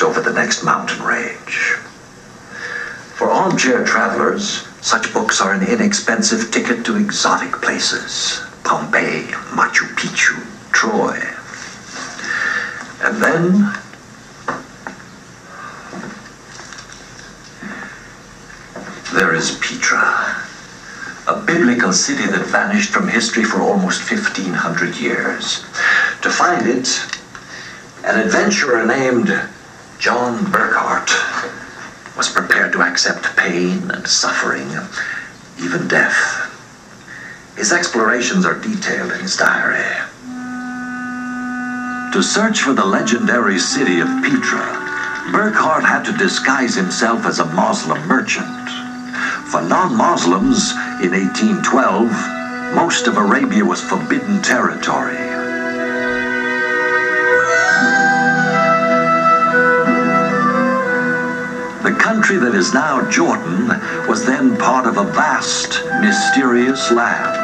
quest over the next mountain range. For armchair travelers, such books are an inexpensive ticket to exotic places. Pompeii, Machu Picchu, Troy. And then there is Petra, a biblical city that vanished from history for almost 1,500 years. To find it, an adventurer named John Burckhardt was prepared to accept pain and suffering, even death. His explorations are detailed in his diary. To search for the legendary city of Petra, Burckhardt had to disguise himself as a Muslim merchant. For non-Muslims, in 1812, most of Arabia was forbidden territory. The country that is now Jordan was then part of a vast, mysterious land.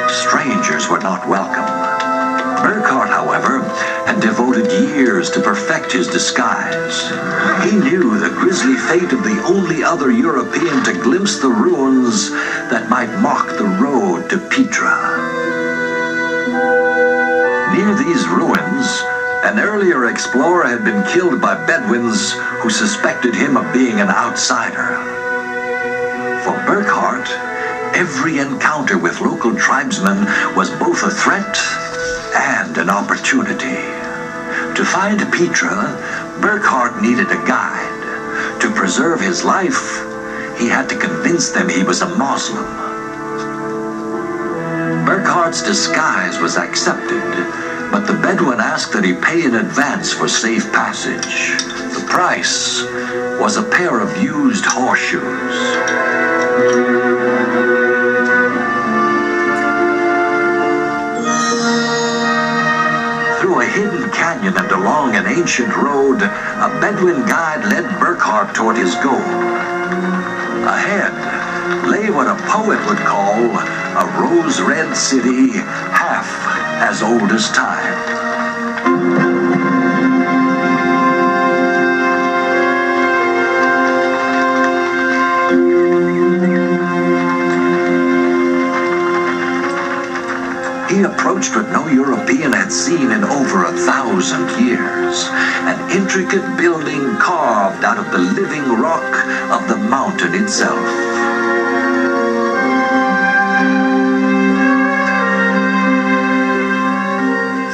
Strangers were not welcome. Burckhardt, however, had devoted years to perfect his disguise. He knew the grisly fate of the only other European to glimpse the ruins that might mark the road to Petra. Near these ruins, an earlier explorer had been killed by Bedouins who suspected him of being an outsider. For Burckhardt, every encounter with local tribesmen was both a threat and an opportunity. To find Petra, Burckhardt needed a guide. To preserve his life, he had to convince them he was a Muslim. Burckhardt's disguise was accepted, but the Bedouin asked that he pay in advance for safe passage. The price was a pair of used horseshoes. Through a hidden canyon and along an ancient road, a Bedouin guide led Burckhardt toward his goal. Ahead lay what a poet would call a rose-red city half as old as time. He approached what no European had seen in over 1,000 years, an intricate building carved out of the living rock of the mountain itself.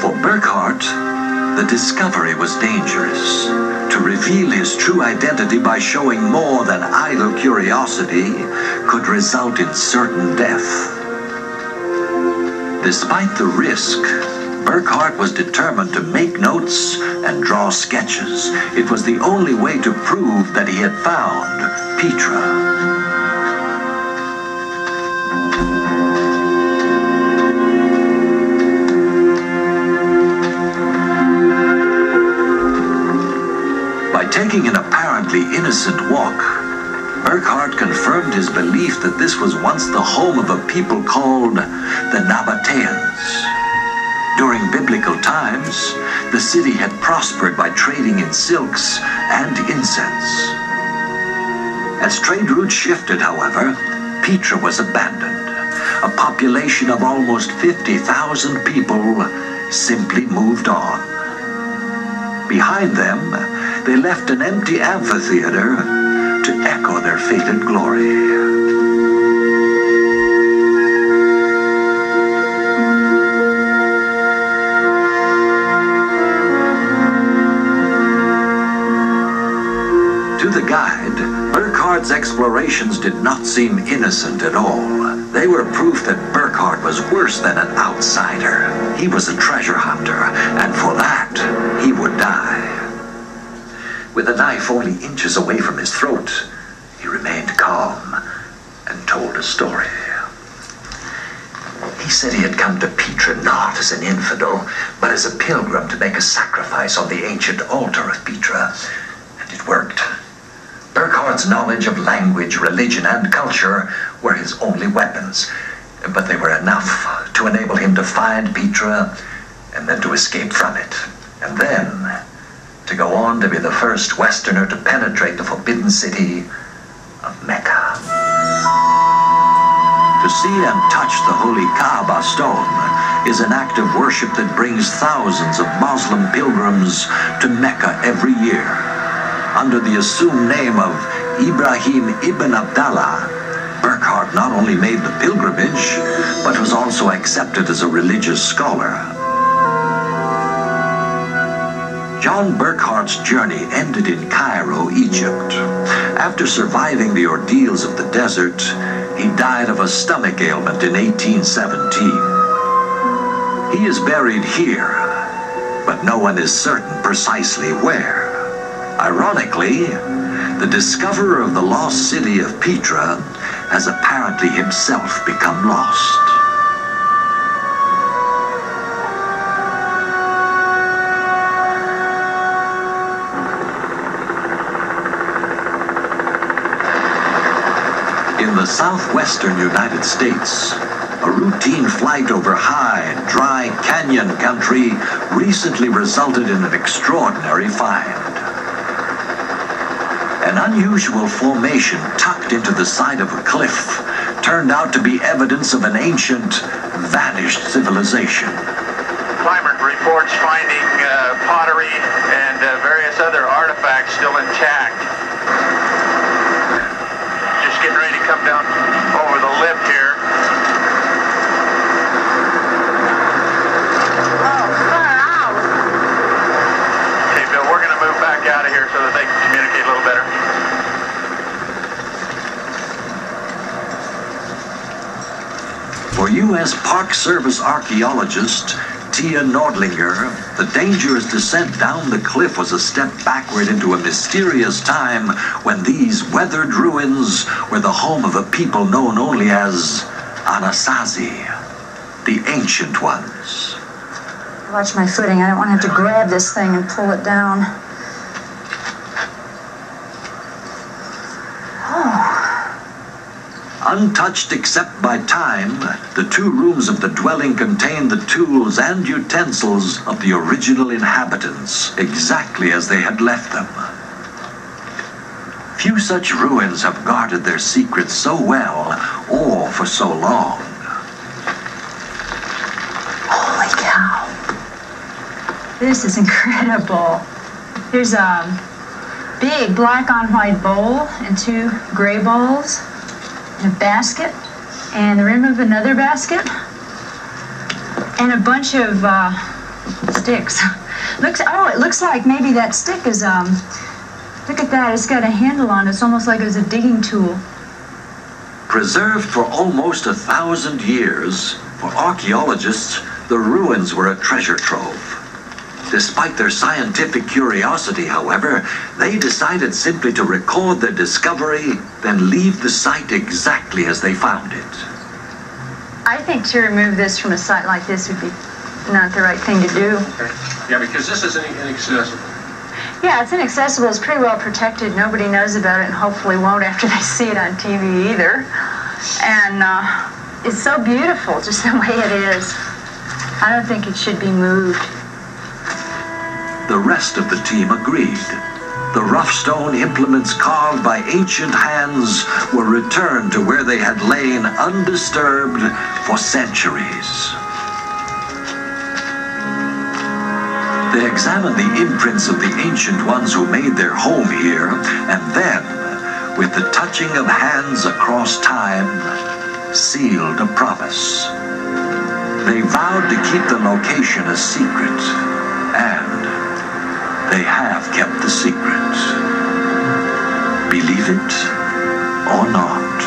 For Burckhardt, the discovery was dangerous. To reveal his true identity by showing more than idle curiosity could result in certain death. Despite the risk, Burckhardt was determined to make notes and draw sketches. It was the only way to prove that he had found Petra. By taking an apparently innocent walk, Burckhardt confirmed his belief that this was once the home of a people called the Nabateans. During biblical times, the city had prospered by trading in silks and incense. As trade routes shifted, however, Petra was abandoned. A population of almost 50,000 people simply moved on. Behind them, they left an empty amphitheater to echo their faded glory. To the guide, Burckhardt's explorations did not seem innocent at all. They were proof that Burckhardt was worse than an outsider. He was a treasure hunter, and for that, he would die. With a knife only inches away from his throat, he remained calm and told a story. He said he had come to Petra not as an infidel, but as a pilgrim to make a sacrifice on the ancient altar of Petra. And it worked. Burckhardt's knowledge of language, religion, and culture were his only weapons. but they were enough to enable him to find Petra and then to escape from it. And then to go on to be the first Westerner to penetrate the forbidden city of Mecca. To see and touch the holy Kaaba stone is an act of worship that brings thousands of Muslim pilgrims to Mecca every year. Under the assumed name of Ibrahim ibn Abdallah, Burckhardt not only made the pilgrimage, but was also accepted as a religious scholar. John Burckhardt's journey ended in Cairo, Egypt. After surviving the ordeals of the desert, he died of a stomach ailment in 1817. He is buried here, but no one is certain precisely where. Ironically, the discoverer of the lost city of Petra has apparently himself become lost. In the southwestern United States, a routine flight over high, dry canyon country recently resulted in an extraordinary find. An unusual formation tucked into the side of a cliff turned out to be evidence of an ancient, vanished civilization. Climate reports finding pottery and various other artifacts still intact. Just getting ready to come down over the lip here. Okay, Bill, we're going to move back out of here so that they can communicate a little better. For U.S. Park Service archaeologist Tia Nordlinger, the dangerous descent down the cliff was a step backward into a mysterious time when these weathered ruins were the home of a people known only as Anasazi, the Ancient Ones. Watch my footing. I don't want to have to grab this thing and pull it down. Untouched except by time, the two rooms of the dwelling contain the tools and utensils of the original inhabitants, exactly as they had left them. Few such ruins have guarded their secrets so well or for so long. Holy cow. This is incredible. There's a big black on white bowl and two gray bowls. A basket, and the rim of another basket, and a bunch of sticks. It looks like maybe that stick is look at that, it's got a handle on it. It's almost like it's a digging tool. Preserved for almost 1,000 years, for archaeologists, the ruins were a treasure trove. Despite their scientific curiosity, however, they decided simply to record their discovery, then leave the site exactly as they found it. I think to remove this from a site like this would be not the right thing to do. Okay. Yeah, because this is inaccessible. Yeah, it's inaccessible. It's pretty well protected. Nobody knows about it and hopefully won't after they see it on TV either. And it's so beautiful just the way it is. I don't think it should be moved. The rest of the team agreed. The rough stone implements carved by ancient hands were returned to where they had lain undisturbed for centuries. They examined the imprints of the ancient ones who made their home here, and then, with the touching of hands across time, sealed a promise. They vowed to keep the location a secret, and they have kept the secret. Believe it or not.